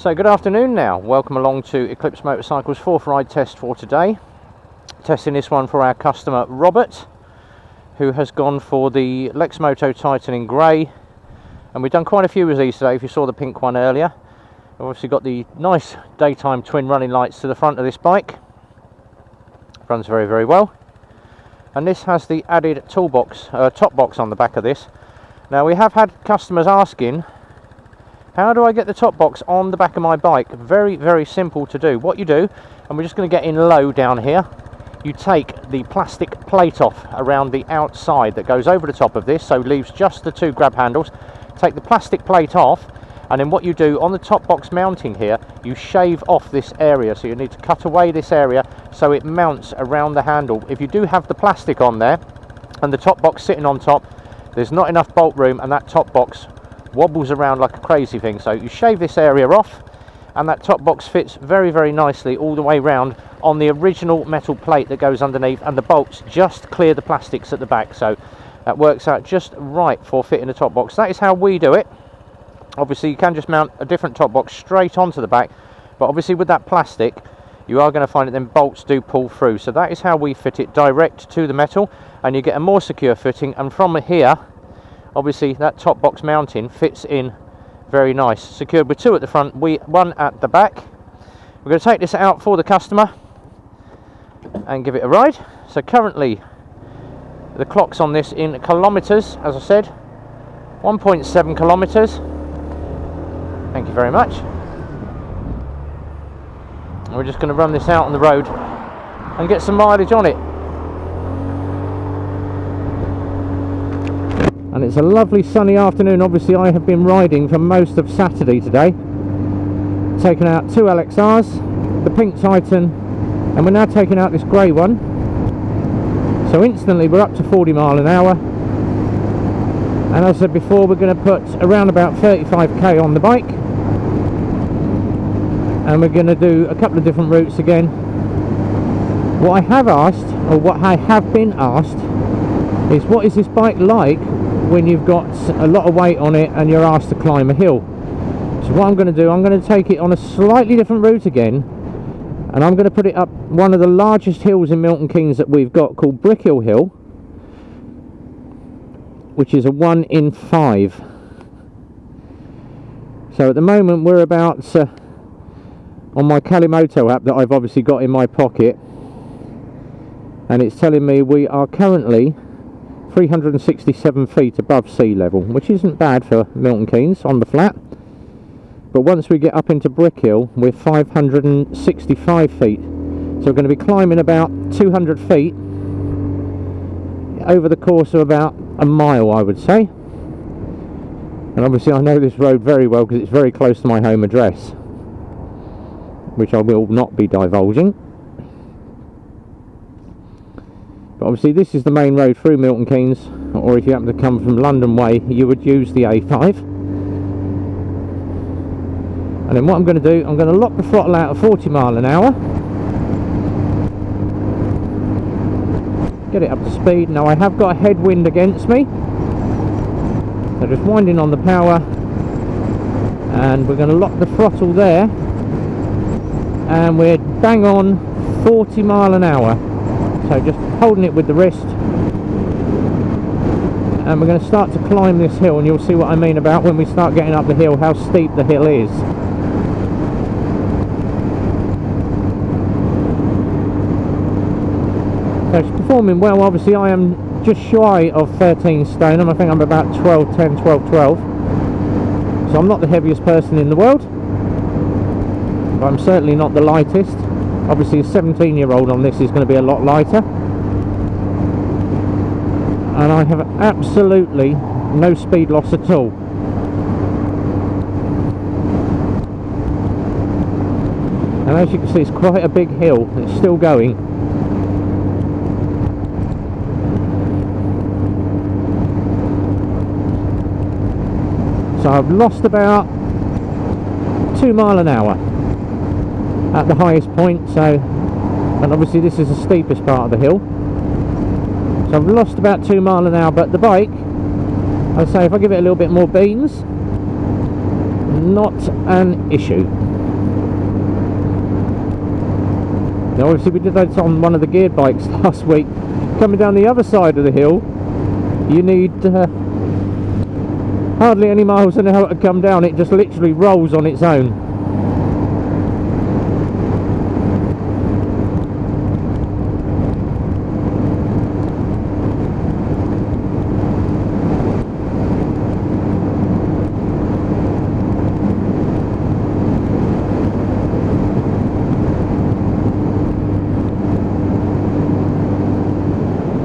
So good afternoon now, welcome along to Eclipse Motorcycles' fourth ride test for today. Testing this one for our customer Robert, who has gone for the Lexmoto Titan in grey, and we've done quite a few of these today. If you saw the pink one earlier, we've obviously got the nice daytime twin running lights to the front of this bike. Runs very, very well. And this has the added toolbox, top box on the back of this. Now we have had customers asking, how do I get the top box on the back of my bike? Very, very simple to do. What you do, and we're just going to get in low down here, you take the plastic plate off around the outside that goes over the top of this, so leaves just the two grab handles. Take the plastic plate off, and then what you do on the top box mounting here, you shave off this area. So you need to cut away this area so it mounts around the handle. If you do have the plastic on there and the top box sitting on top, there's not enough bolt room and that top box wobbles around like a crazy thing. So you shave this area off, and that top box fits very, very nicely all the way round on the original metal plate that goes underneath, and the bolts just clear the plastics at the back. So that works out just right for fitting the top box. That is how we do it. Obviously you can just mount a different top box straight onto the back, but obviously with that plastic you are going to find that then bolts do pull through. So that is how we fit it, direct to the metal, and you get a more secure fitting. And from here, obviously that top box mounting fits in very nice, secured with two at the front, one at the back. We're going to take this out for the customer and give it a ride. So currently the clock's on this in kilometres, as I said, 1.7 kilometres. Thank you very much. And we're just going to run this out on the road and get some mileage on it. And it's a lovely sunny afternoon. Obviously I have been riding for most of Saturday today, taking out two LXRs, the pink Titan, and we're now taking out this grey one. So instantly we're up to 40 mile an hour, and as I said before, we're going to put around about 35k on the bike, and we're going to do a couple of different routes again. What I have asked, or what I have been asked, is what is this bike like when you've got a lot of weight on it and you're asked to climb a hill. So what I'm going to do, I'm going to take it on a slightly different route again, and I'm going to put it up one of the largest hills in Milton Keynes that we've got, called Brickhill Hill, which is a 1 in 5. So at the moment we're about on my Moto app that I've obviously got in my pocket, and it's telling me we are currently 367 feet above sea level, which isn't bad for Milton Keynes on the flat. But once we get up into Brickhill, we're 565 feet. So we're going to be climbing about 200 feet over the course of about a mile, I would say. And obviously I know this road very well because it's very close to my home address, which I will not be divulging. But obviously this is the main road through Milton Keynes, or if you happen to come from London way, you would use the A5. And then what I'm going to do, I'm going to lock the throttle out at 40 mile an hour, get it up to speed. Now I have got a headwind against me, so just winding on the power, and we're going to lock the throttle there, and we're bang on 40 mile an hour. So just holding it with the wrist, and we're going to start to climb this hill, and you'll see what I mean about when we start getting up the hill, how steep the hill is. So it's performing well. Obviously I am just shy of 13 stone, and I think I'm about 12, 10, 12, 12. So I'm not the heaviest person in the world, but I'm certainly not the lightest. Obviously a 17-year-old on this is going to be a lot lighter, and I have absolutely no speed loss at all. And as you can see, it's quite a big hill. It's still going. So I've lost about 2 mile an hour at the highest point. So, and obviously this is the steepest part of the hill, so I've lost about 2 mile an hour. But the bike, I'd say if I give it a little bit more beans, not an issue. Now obviously we did that on one of the geared bikes last week. Coming down the other side of the hill, you need hardly any miles an hour to come down. It just literally rolls on its own.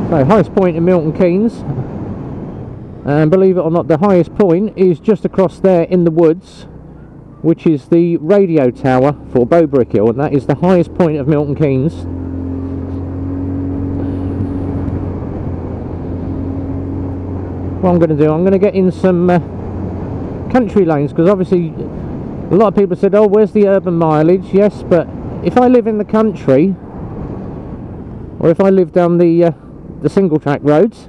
So highest point in Milton Keynes, and believe it or not, the highest point is just across there in the woods, which is the radio tower for Bowbrick Hill, and that is the highest point of Milton Keynes. What I'm going to do, I'm going to get in some country lanes, because obviously a lot of people said, oh, where's the urban mileage? Yes, but if I live in the country, or if I live down the single track roads,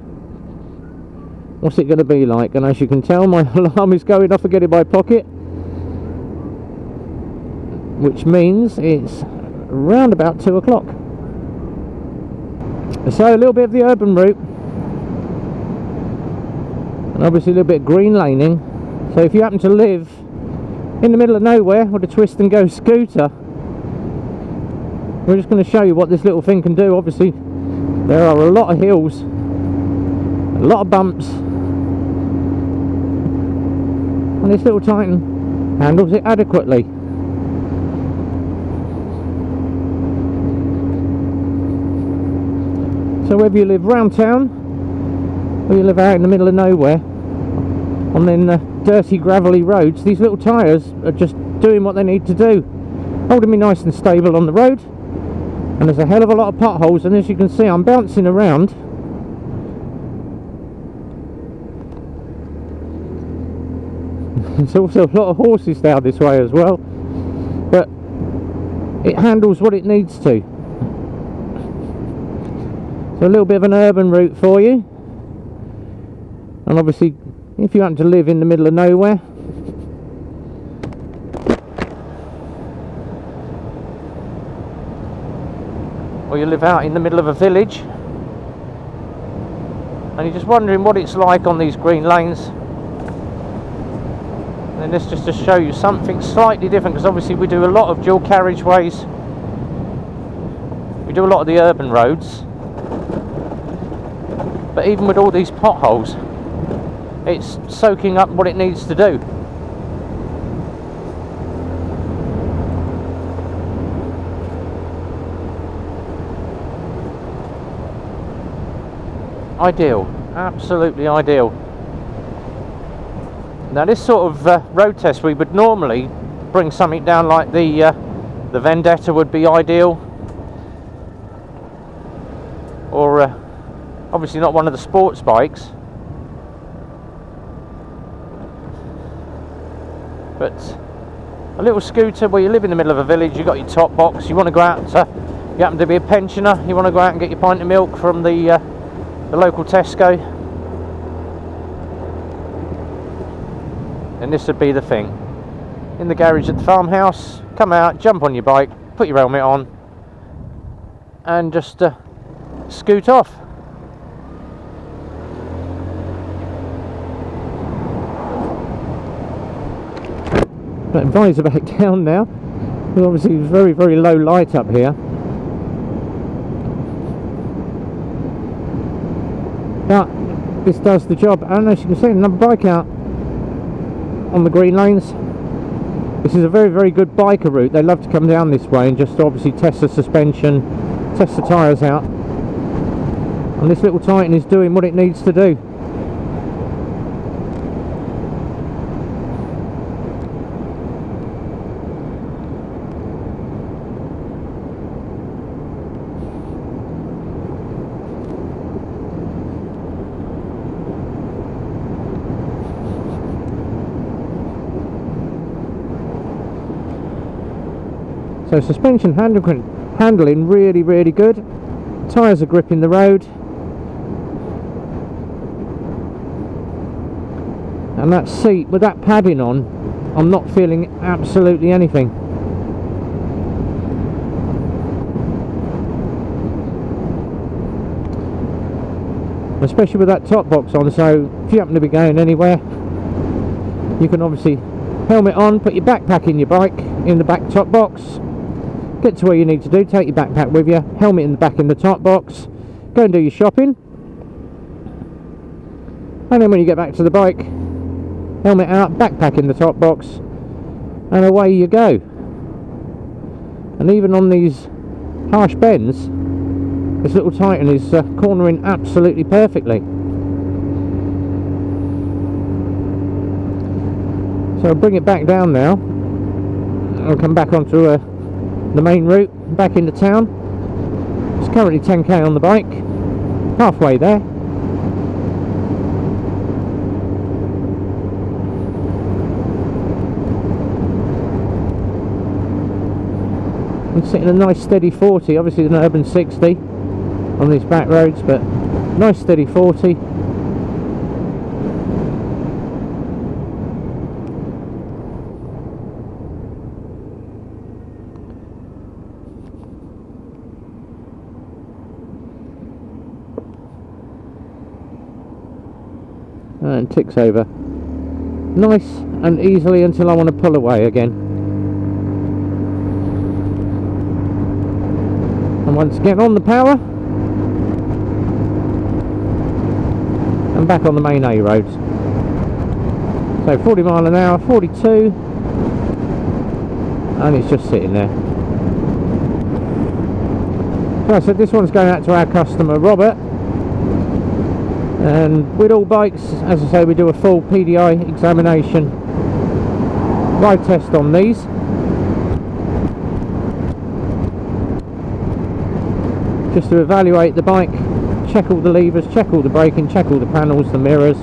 what's it going to be like? And as you can tell, my alarm is going off again in my pocket, which means it's around about 2 o'clock. So a little bit of the urban route, and obviously a little bit of green laning. So if you happen to live in the middle of nowhere with a twist and go scooter, we're just going to show you what this little thing can do. Obviously there are a lot of hills, a lot of bumps, and this little Titan handles it adequately. So whether you live round town or you live out in the middle of nowhere on then dirty gravelly roads, these little tyres are just doing what they need to do, holding me nice and stable on the road. And there's a hell of a lot of potholes, and as you can see, I'm bouncing around. There's also a lot of horses down this way as well, but it handles what it needs to. So a little bit of an urban route for you, and obviously if you happen to live in the middle of nowhere, or you live out in the middle of a village and you're just wondering what it's like on these green lanes, then this just to show you something slightly different, because obviously we do a lot of dual carriageways, we do a lot of the urban roads, but even with all these potholes, it's soaking up what it needs to do. Ideal, absolutely ideal. Now this sort of road test, we would normally bring something down like the Vendetta would be ideal, or obviously not one of the sports bikes, but a little scooter where you live in the middle of a village, you've got your top box, you want to go out to, you happen to be a pensioner, you want to go out and get your pint of milk from the local Tesco, and this would be the thing. In the garage at the farmhouse, come out, jump on your bike, put your helmet on, and just scoot off. But visor back down now, because obviously it's very, very low light up here. But this does the job, and as you can see, another bike out on the green lanes. This is a very, very good biker route. They love to come down this way and just obviously test the suspension, test the tyres out, and this little Titan is doing what it needs to do. So suspension handling really, really good. Tyres are gripping the road, and that seat with that padding on, I'm not feeling absolutely anything. especially with that top box on. So if you happen to be going anywhere, you can obviously helmet on, put your backpack in your bike in the back top box, get to where you need to do, take your backpack with you, helmet in the back in the top box, go and do your shopping, and then when you get back to the bike, helmet out, backpack in the top box, and away you go. And even on these harsh bends, this little Titan is cornering absolutely perfectly. So I'll bring it back down now. I'll come back onto the main route, back into town. It's currently 10k on the bike, halfway there. I'm sitting a nice steady 40, obviously an urban 60 on these back roads, but nice steady 40. And ticks over nice and easily until I want to pull away again. And once again on the power and back on the main A roads. So 40 mile an hour, 42, and it's just sitting there. So I said this one's going out to our customer Robert. And with all bikes, as I say, we do a full PDI examination, ride test on these. Just to evaluate the bike, check all the levers, check all the braking, check all the panels, the mirrors.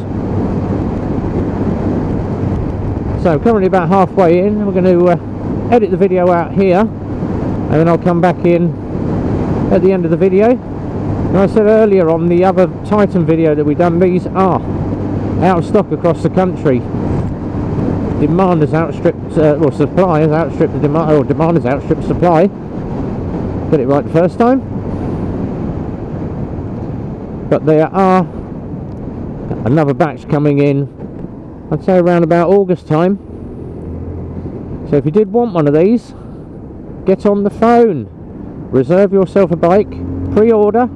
So currently about halfway in, we're going to edit the video out here, and then I'll come back in at the end of the video. And I said earlier on the other Titan video that we've done, these are out of stock across the country. Demand has outstripped, or supply has outstripped the demand, or demand has outstripped supply. Get it right the first time. But there are another batch coming in, I'd say around about August time. So if you did want one of these, get on the phone, reserve yourself a bike, pre-order.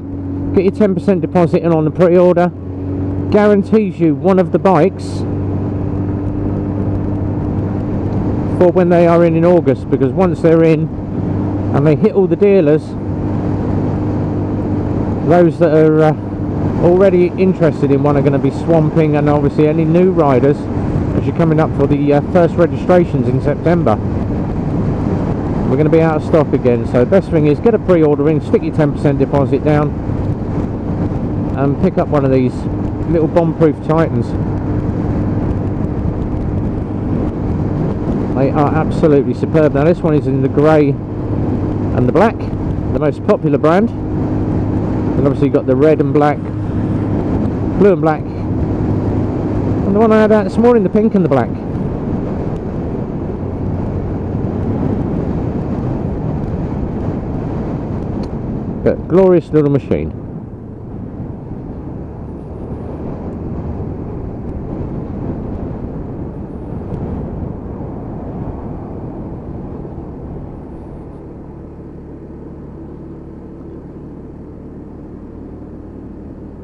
Get your 10% deposit in on the pre-order. Guarantees you one of the bikes for when they are in August, because once they're in and they hit all the dealers, those that are already interested in one are going to be swamping, and obviously any new riders, as you're coming up for the first registrations in September, we're going to be out of stock again. So the best thing is get a pre-order in, stick your 10% deposit down, and pick up one of these little bomb-proof Titans. They are absolutely superb. Now this one is in the grey and the black, the most popular brand, and obviously you've got the red and black, blue and black, and the one I had out this morning, the pink and the black. But glorious little machine.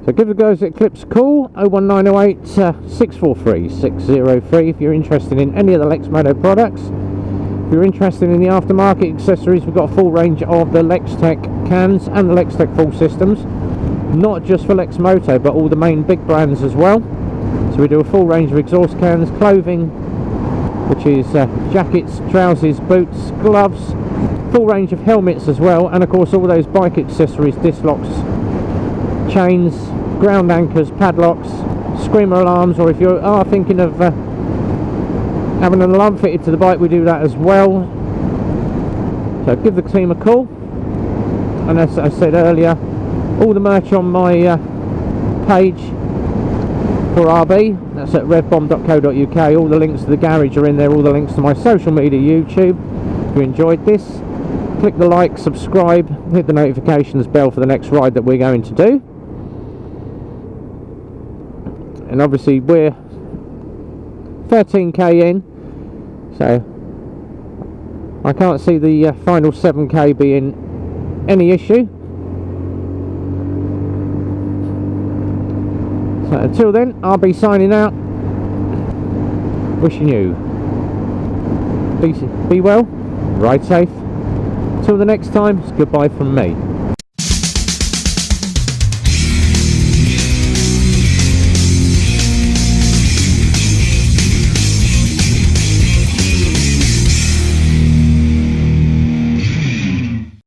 So give the guys at Eclipse a call, 01908 643 603 if you're interested in any of the Lexmoto products. If you're interested in the aftermarket accessories, we've got a full range of the Lextech cans and the Lextech full systems, not just for Lexmoto but all the main big brands as well. So we do a full range of exhaust cans, clothing, which is jackets, trousers, boots, gloves, full range of helmets as well, and of course all those bike accessories, disc locks, chains, ground anchors, padlocks, screamer alarms, or if you are thinking of having an alarm fitted to the bike, we do that as well. So give the team a call. And as I said earlier, all the merch on my page for RB, that's at revbomb.co.uk. all the links to the garage are in there, all the links to my social media, YouTube. If you enjoyed this, click the like, subscribe, hit the notifications bell for the next ride that we're going to do. and obviously we're 13k in, so I can't see the final 7k being any issue. So until then, I'll be signing out, wishing you be well, ride safe. Till the next time, it's goodbye from me.